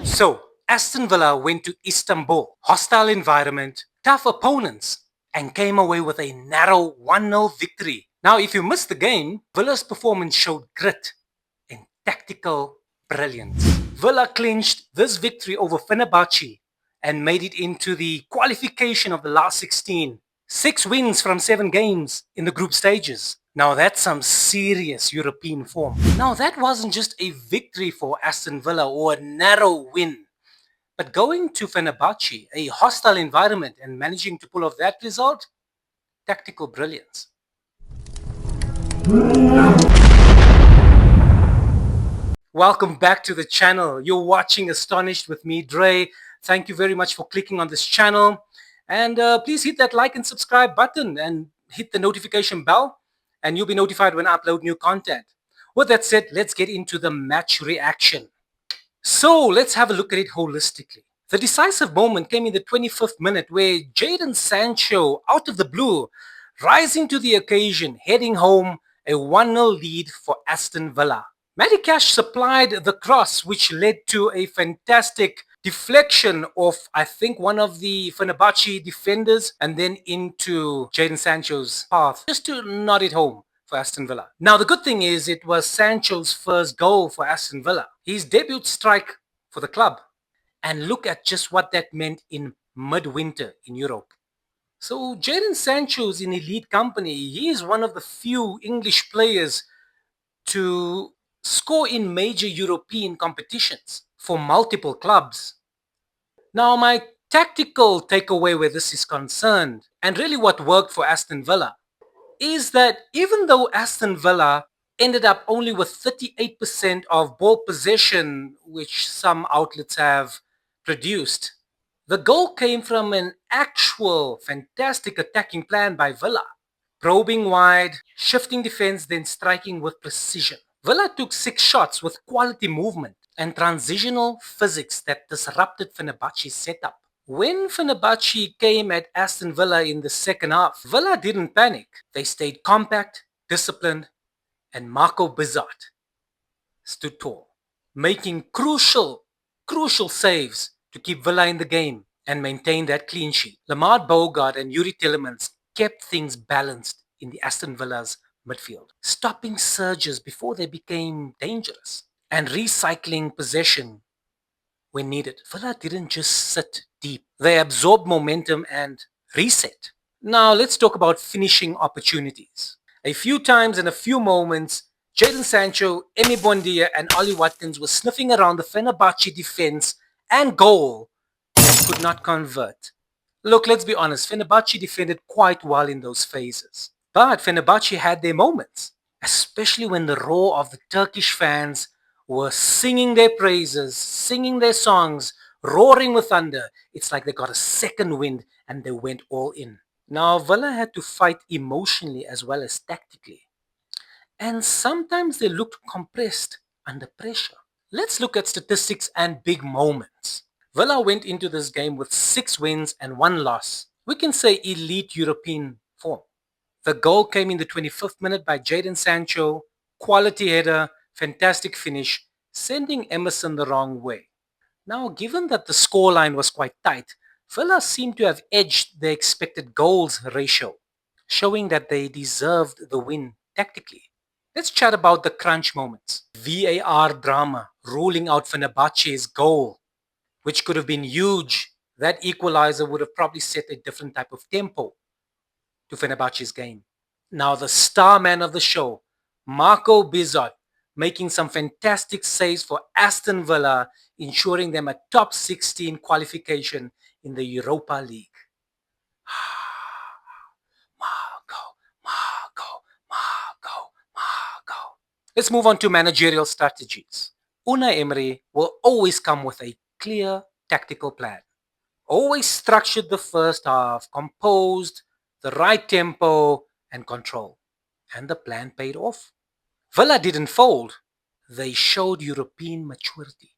So, Aston Villa went to Istanbul, hostile environment, tough opponents, and came away with a narrow 1-0 victory. Now, if you missed the game, Villa's performance showed grit and tactical brilliance. Villa clinched this victory over Fenerbahce and made it into the qualification of the last 16. 6 wins from 7 games in the group stages. Now that's some serious European form. Now that wasn't just a victory for Aston Villa or a narrow win. But going to Fenerbahce, a hostile environment, and managing to pull off that result, tactical brilliance. Welcome back to the channel. You're watching Astonished with me, Dre. Thank you very much for clicking on this channel. And please hit that like and subscribe button and hit the notification bell, and you'll be notified when I upload new content. With that said, let's get into the match reaction. So let's have a look at it holistically. The decisive moment came in the 25th minute where Jadon Sancho, out of the blue, rising to the occasion, heading home a 1-0 lead for Aston Villa. Matty Cash supplied the cross, which led to a fantastic deflection of, I think, one of the Fenerbahce defenders and then into Jadon Sancho's path, just to nod it home for Aston Villa. Now, the good thing is it was Sancho's first goal for Aston Villa, his debut strike for the club. And look at just what that meant in midwinter in Europe. So Jadon Sancho's in elite company. He is one of the few English players to score in major European competitions for multiple clubs. Now, my tactical takeaway where this is concerned, and really what worked for Aston Villa, is that even though Aston Villa ended up only with 38% of ball possession, which some outlets have produced, the goal came from an actual fantastic attacking plan by Villa. Probing wide, shifting defense, then striking with precision. Villa took 6 shots with quality movement and transitional physics that disrupted Fenerbahce's setup. When Fenerbahce came at Aston Villa in the second half, Villa didn't panic. They stayed compact, disciplined, and Marco Bizzart stood tall, making crucial saves to keep Villa in the game and maintain that clean sheet. Lamar Bogart and Yuri Tillemans kept things balanced in the Aston Villa's midfield, stopping surges before they became dangerous and recycling possession when needed. Villa didn't just sit deep. They absorbed momentum and reset. Now let's talk about finishing opportunities. A few times in a few moments, Jadon Sancho, Emi Buendia and Ollie Watkins were sniffing around the Fenerbahce defense and goal and could not convert. Look, let's be honest, Fenerbahce defended quite well in those phases. But Fenerbahce had their moments, especially when the roar of the Turkish fans were singing their praises, singing their songs, roaring with thunder. It's like they got a second wind and they went all in. Now, Villa had to fight emotionally as well as tactically. And sometimes they looked compressed under pressure. Let's look at statistics and big moments. Villa went into this game with 6 wins and 1 loss. We can say elite European form. The goal came in the 25th minute by Jadon Sancho, quality header, fantastic finish, sending Emerson the wrong way. Now, given that the scoreline was quite tight, Villa seemed to have edged their expected goals ratio, showing that they deserved the win tactically. Let's chat about the crunch moments. VAR drama ruling out Fenerbahce's goal, which could have been huge. That equalizer would have probably set a different type of tempo to Fenerbahce's game. Now the star man of the show, Marco Bizzart, making some fantastic saves for Aston Villa, ensuring them a top 16 qualification in the Europa League. Marco. Let's move on to managerial strategies. Unai Emery will always come with a clear tactical plan. Always structured the first half, composed, the right tempo and control. And the plan paid off. Villa didn't fold. They showed European maturity.